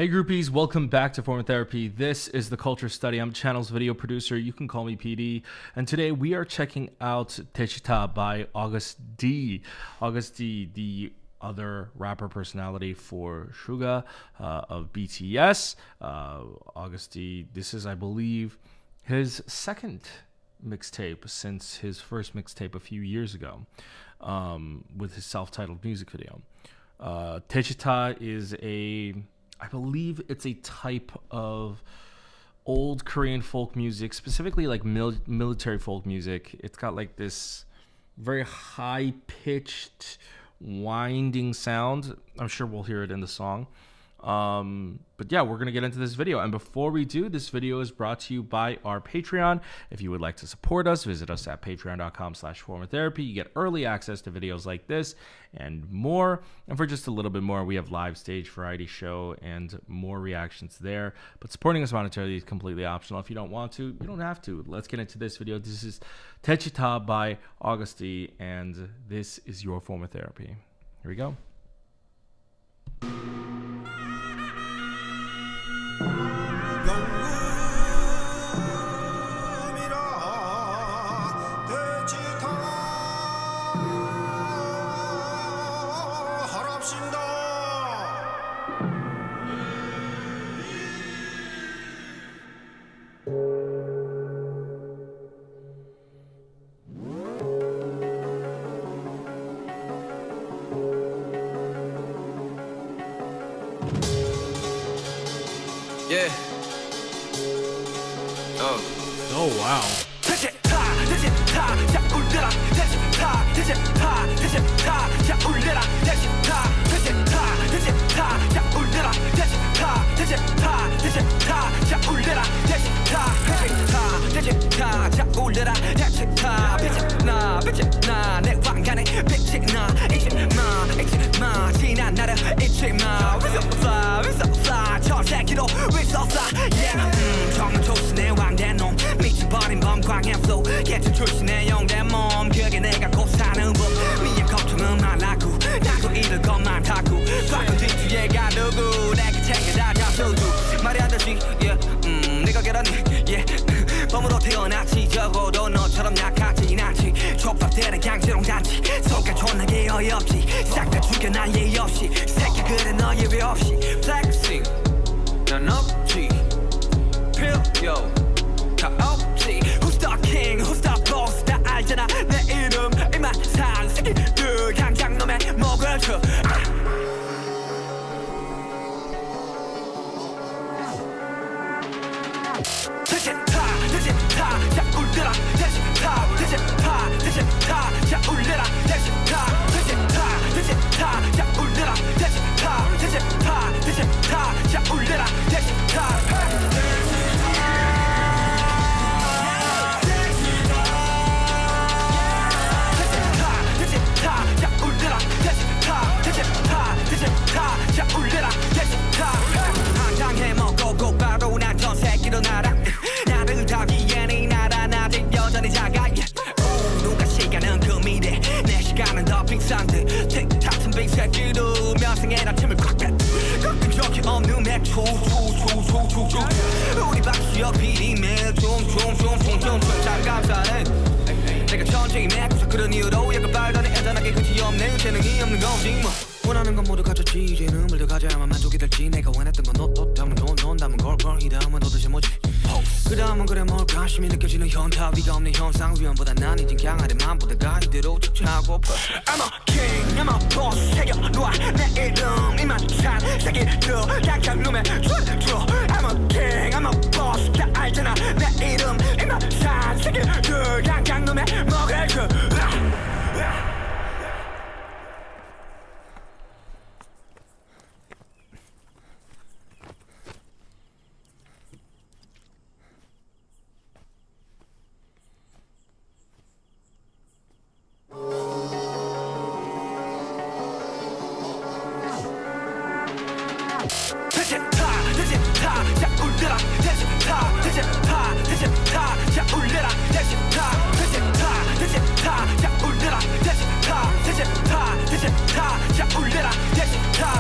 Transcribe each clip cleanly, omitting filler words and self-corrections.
Hey groupies, welcome back to Form Therapy. This is the Culture Study. I'm the channel's video producer. You can call me PD. And today we are checking out Daechwita by Agust D. Agust D, the other rapper personality for Suga of BTS. Agust D, this is, I believe, his second mixtape since his first mixtape a few years ago with his self-titled music video. Daechwita is I believe it's a type of old Korean folk music, specifically like military folk music. It's got like this very high-pitched, winding sound. I'm sure we'll hear it in the song. But yeah, we're going to get into this video. And before we do, this video is brought to you by our Patreon. If you would like to support us, visit us at patreon.com/formatherapy. You get early access to videos like this and more. And for just a little bit more, we have live stage variety show and more reactions there. But supporting us monetarily is completely optional. If you don't want to, you don't have to. Let's get into this video. This is Daechwita by Agust D, and this is your form of therapy. Here we go. Yeah. Oh wow. 개체 출신의 영대 몸 그게 내가 곧 사는 법 위에 걱정은 말라고 나도 잃을 것만 같고 바꾼 뒤뒤에가 누구 내가 챙겨다 잡수고 말하듯이 내가 결혼해 범으로 태어났지 적어도 너처럼 약하진 않지 촉박되는 강제롱 단지 속가 존나게 어이없지 싹 다 죽여 난 예의 없이 새끼 그래 너 예외 없이 플렉싱 난 없지 필요 다 없지 Who's the king, who's the boss 다 알잖아 내 이름 이만 산 새끼들 강장 놈의 목을 쳐 Daechwita 자 울려라 Daechwita 자 울려라 Daechwita 자 울려라 Daechwita 자 울려라 당당해 먹고 곧바로 난 전 새끼로 날아 나를 타기엔 이 나라 아직 여전히 작아 누가 시간은 그 미래 내 시간은 더 빅산데 틱탁은 빅 새끼도 면상에다 침을 콱 뱉 꺾인 적이 없는 맥주 우리 박수여 비리매 좀 감사해 내가 천천히 맥주서 그런 이유로 약간 빨다니 애잔하게 끝이 없네 재능이 없는 거지 뭐 원하는 건 모두 가졌지 이제는 물도 가져야만 만족이 될지 내가 원했던 건 너 담은 돈 담은 걸걸 이 다음은 도대체 뭐지 그 다음은 그래 뭘까 심히 느껴지는 현타 위가 없는 현상 위험보다 난 이젠 강하대 맘보다가 이대로 쫓아고파 I'm a king I'm a boss 새겨놓아 내 이름 이만 산 새끼들 강장 놈의 줄 I'm a king I'm a boss 다 알잖아 내 이름 이만 산 새끼들 강장 놈의 먹을 줄 Daechwita 자 울려라 Daechwita 자 울려라 Daechwita 자 울려라 Daechwita 자 울려라 Daechwita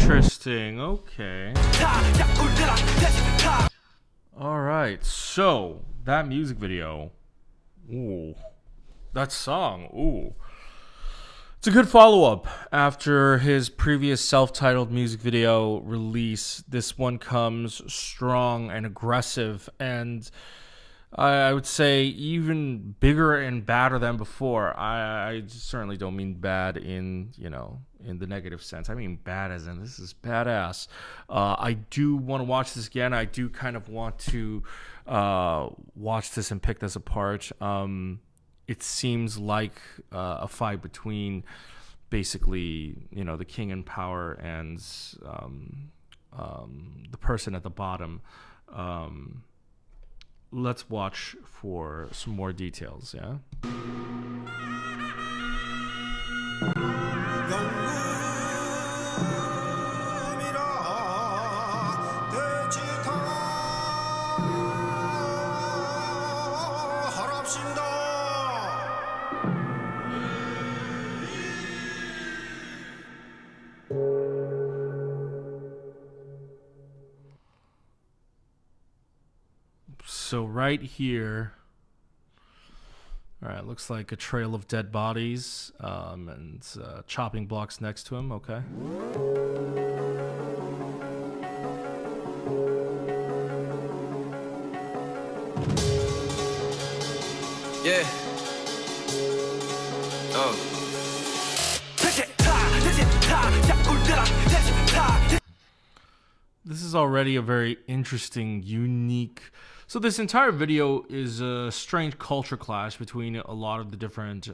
Interesting. Okay. All right. So that music video. Ooh. That song. Ooh. It's a good follow-up after his previous self-titled music video release. This one comes strong and aggressive, and I would say even bigger and badder than before. I certainly don't mean bad in, in the negative sense. I mean bad as in this is badass. I do want to watch this again. I do kind of want to watch this and pick this apart. It seems like a fight between basically, the king in power and the person at the bottom. Let's watch for some more details, yeah? So right here, all right, looks like a trail of dead bodies and chopping blocks next to him. Okay. Yeah. Oh. This is already a very interesting, unique. So this entire video is a strange culture clash between a lot of the different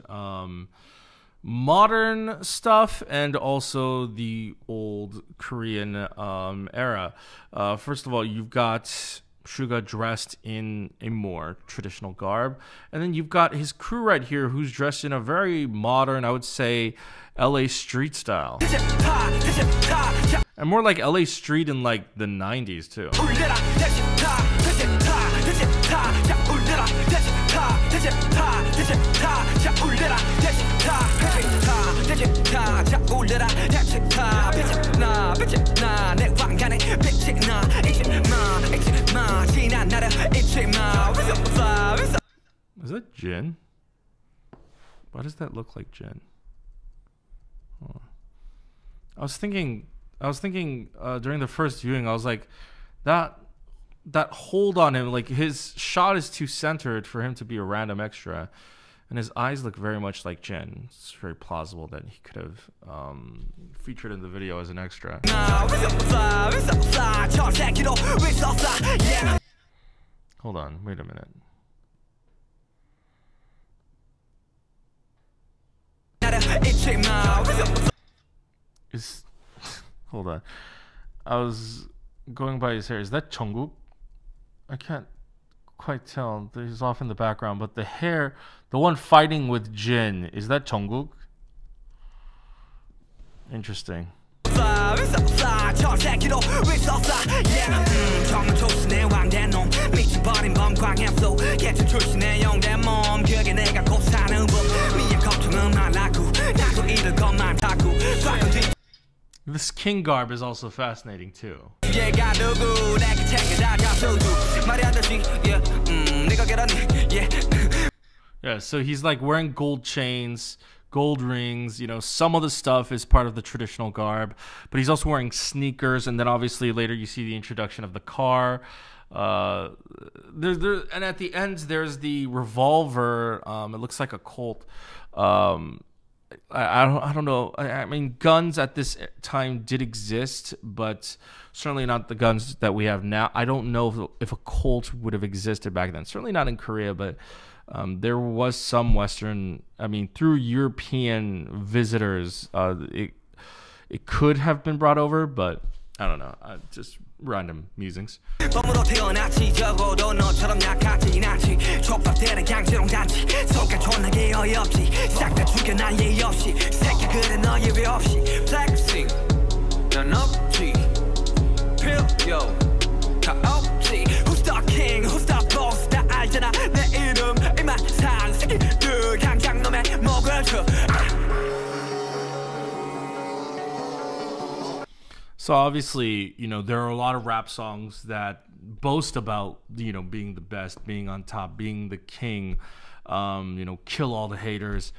modern stuff and also the old Korean era. First of all, you've got Suga dressed in a more traditional garb, and then you've got his crew right here who's dressed in a very modern, I would say, LA street style. And more like LA street in like the 90s too. Is that Jin? Why does that look like Jin? Oh. I was thinking during the first viewing, I was like, that hold on him, like his shot is too centered for him to be a random extra, and his eyes look very much like Jin. It's very plausible that he could have featured in the video as an extra. Hold on, wait a minute. Hold on. I was going by his hair. Is that Jungkook? I can't quite tell. He's off in the background, but the hair, the one fighting with Jin, is that Jungkook? Interesting. This king garb is also fascinating too. Yeah, so he's like wearing gold chains, gold rings, some of the stuff is part of the traditional garb, but he's also wearing sneakers, and then obviously later you see the introduction of the car. And at the end there's the revolver. It looks like a Colt. I don't know. I mean, guns at this time did exist, but certainly not the guns that we have now. I don't know if a Colt would have existed back then. Certainly not in Korea, but there was some Western. I mean, through European visitors, it could have been brought over, but I don't know. Just random musings. So obviously, there are a lot of rap songs that boast about, being the best, being on top, being the king, kill all the haters.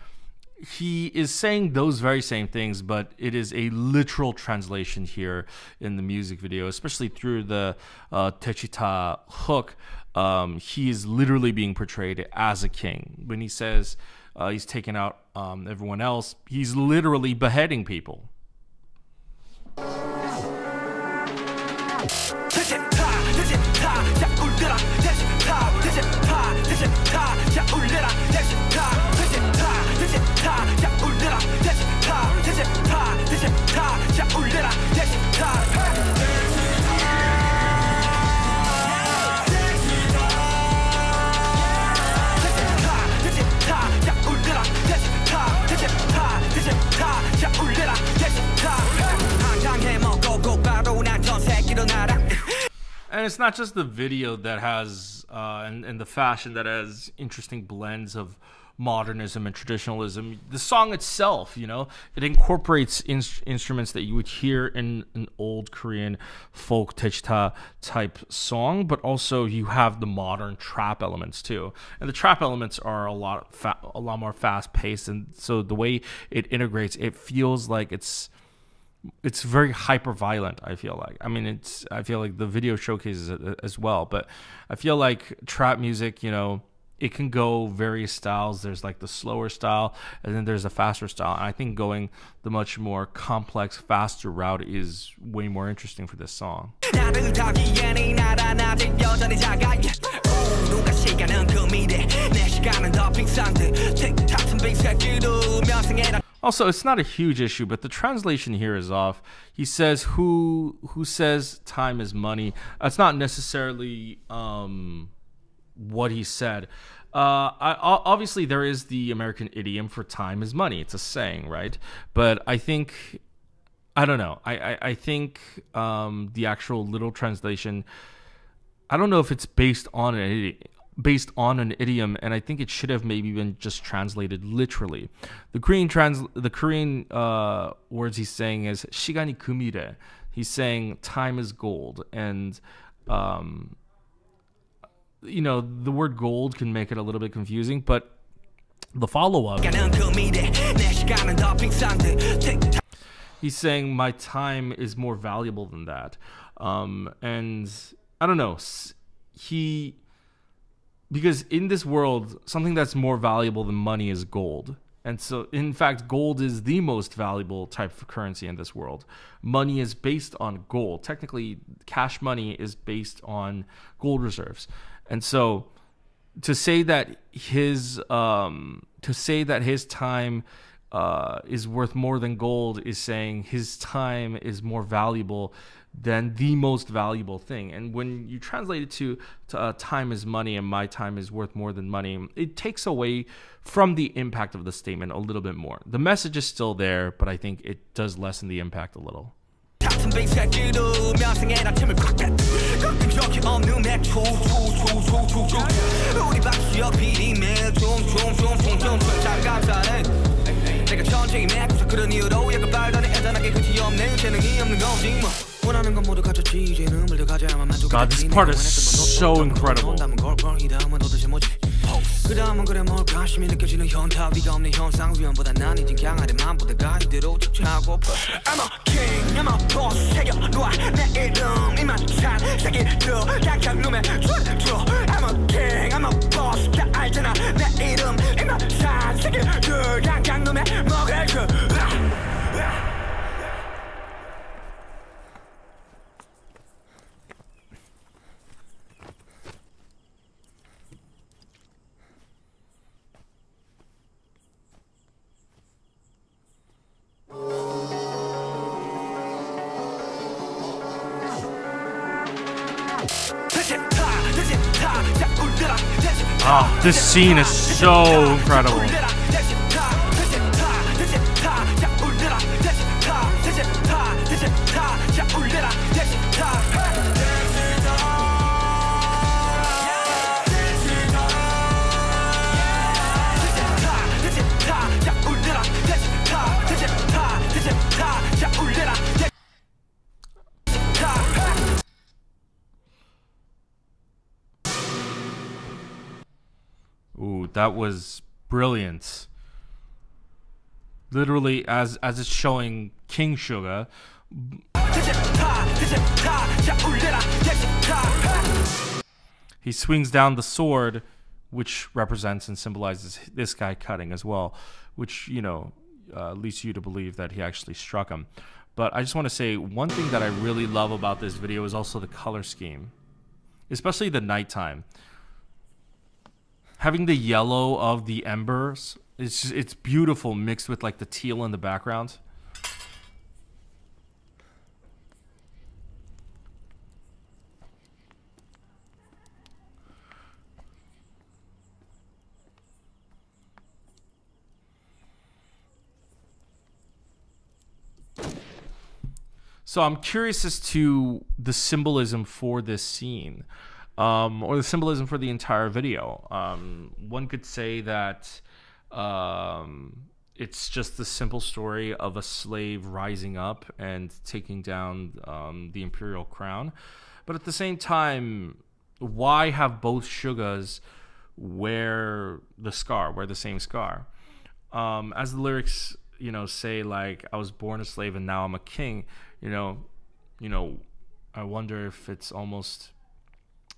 He is saying those very same things, but it is a literal translation here in the music video, especially through the Daechwita hook. He is literally being portrayed as a king. When he says he's taking out everyone else, he's literally beheading people. And it's not just the video that has and the fashion that has interesting blends of modernism and traditionalism. The song itself, it incorporates instruments that you would hear in an old Korean folk Daechwita type song, but also you have the modern trap elements too. And the trap elements are a lot more fast paced, and so the way it integrates, it feels like it's very hyper violent. I feel like. I feel like the video showcases it as well, but I feel like trap music, it can go various styles. There's like the slower style, and then there's a faster style. And I think going the much more complex, faster route is way more interesting for this song. Also, it's not a huge issue, but the translation here is off. He says, "Who says time is money?" That's not necessarily what he said. Obviously, there is the American idiom for time is money. It's a saying, right? But I think, I don't know. I think the actual literal translation, I don't know if it's based on an idiom, and I think it should have maybe been just translated literally. The Korean words he's saying is 시간이 금이래. He's saying time is gold, and the word gold can make it a little bit confusing, but the follow-up, he's saying my time is more valuable than that. And I don't know, because in this world, something that's more valuable than money is gold. And so, in fact, gold is the most valuable type of currency in this world. Money is based on gold. Technically, cash money is based on gold reserves. And so, to say that his time is worth more than gold is saying his time is more valuable than the most valuable thing. And when you translate it to time is money and my time is worth more than money, it takes away from the impact of the statement a little bit more. The message is still there, but I think it does lessen the impact a little. God, this part is so incredible. I'm a king, I'm a boss, 새겨놓아 내 이름 이만 찬 새끼들 약한 놈의 줄 I'm a king, I'm a boss, 다 알잖아 내 이름 이만 찬 새끼들 약한 놈의 먹을 줄 This scene is so incredible. that was brilliant. Literally, as it's showing King Sugar. He swings down the sword, which represents and symbolizes this guy cutting as well, which, you know, leads you to believe that he actually struck him. But I just want to say one thing that I really love about this video is also the color scheme, especially the nighttime. Having the yellow of the embers, it's beautiful mixed with like the teal in the background. So I'm curious as to the symbolism for this scene, or the symbolism for the entire video. One could say that it's just the simple story of a slave rising up and taking down the imperial crown. But at the same time, why have both Sugas wear the same scar? As the lyrics, you know, say, like, I was born a slave and now I'm a king. You know, I wonder if it's almost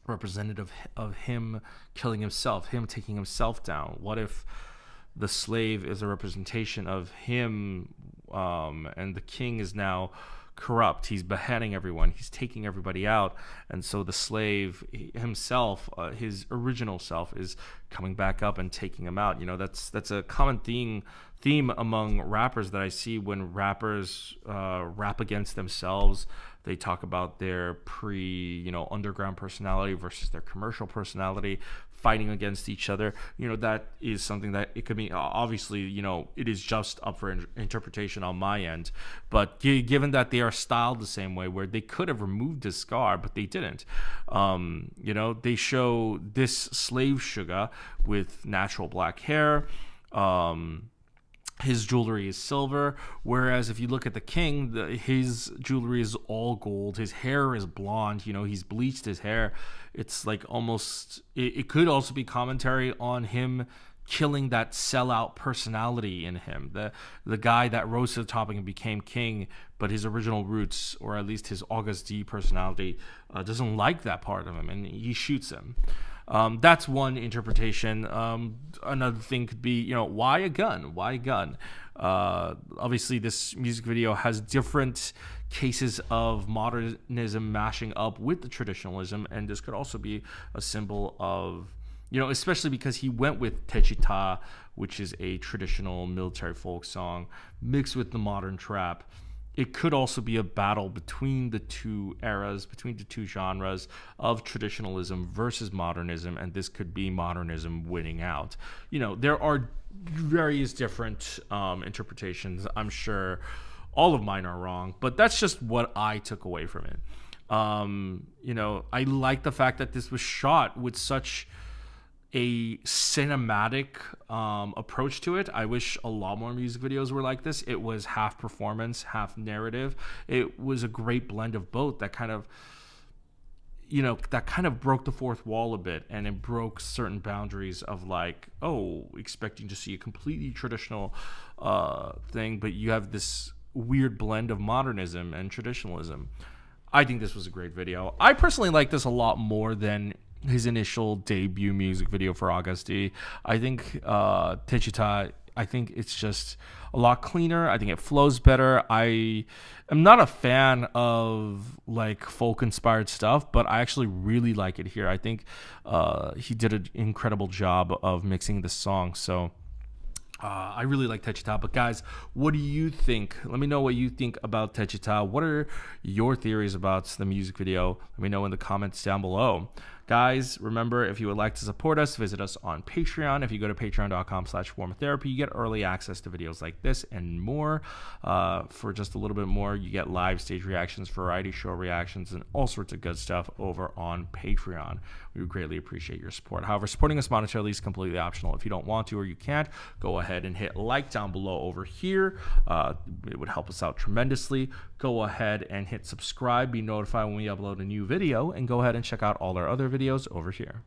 representative of him killing himself, him taking himself down. What if the slave is a representation of him, and the king is now corrupt? He's beheading everyone, he's taking everybody out, and so the slave himself, his original self, is coming back up and taking him out. You know, that's a common theme among rappers that I see when rappers rap against themselves. They talk about their underground personality versus their commercial personality, fighting against each other. You know, that is something that it could be, obviously, you know, it is just up for interpretation on my end. But given that they are styled the same way, where they could have removed this scar, but they didn't. You know, they show this slave Sugar with natural black hair. His jewelry is silver, whereas if you look at the king, his jewelry is all gold. His hair is blonde. You know, he's bleached his hair. It's like almost, it could also be commentary on him killing that sellout personality in him. The guy that rose to the top and became king, but his original roots, or at least his Agust D personality, doesn't like that part of him, and he shoots him. That's one interpretation. Another thing could be, you know, why a gun? Why a gun? Obviously, this music video has different cases of modernism mashing up with the traditionalism, and this could also be a symbol of, you know, especially because he went with Daechwita, which is a traditional military folk song, mixed with the modern trap. It could also be a battle between the two eras, between the two genres of traditionalism versus modernism, and this could be modernism winning out. You know, there are various different interpretations. I'm sure all of mine are wrong, but that's just what I took away from it. You know, I like the fact that this was shot with such a cinematic approach to it. I wish a lot more music videos were like this. It was half performance, half narrative. It was a great blend of both that kind of, you know, that kind of broke the fourth wall a bit, and it broke certain boundaries of, like, oh, expecting to see a completely traditional thing, but you have this weird blend of modernism and traditionalism. I think this was a great video. I personally like this a lot more than his initial debut music video for Agust D. I think Daechwita, I think it's just a lot cleaner. I think it flows better. I am not a fan of like folk inspired stuff, but I actually really like it here. I think he did an incredible job of mixing this song. So I really like Daechwita. But guys, what do you think? Let me know what you think about Daechwita. What are your theories about the music video? Let me know in the comments down below. Guys, remember, if you would like to support us, visit us on Patreon. If you go to patreon.com/formatherapy, you get early access to videos like this and more. For just a little bit more, you get live stage reactions, variety show reactions, and all sorts of good stuff over on Patreon. We would greatly appreciate your support. However, supporting us monetarily is completely optional. If you don't want to or you can't, go ahead and hit like down below over here. It would help us out tremendously. Go ahead and hit subscribe, be notified when we upload a new video, and go ahead and check out all our other videos over here.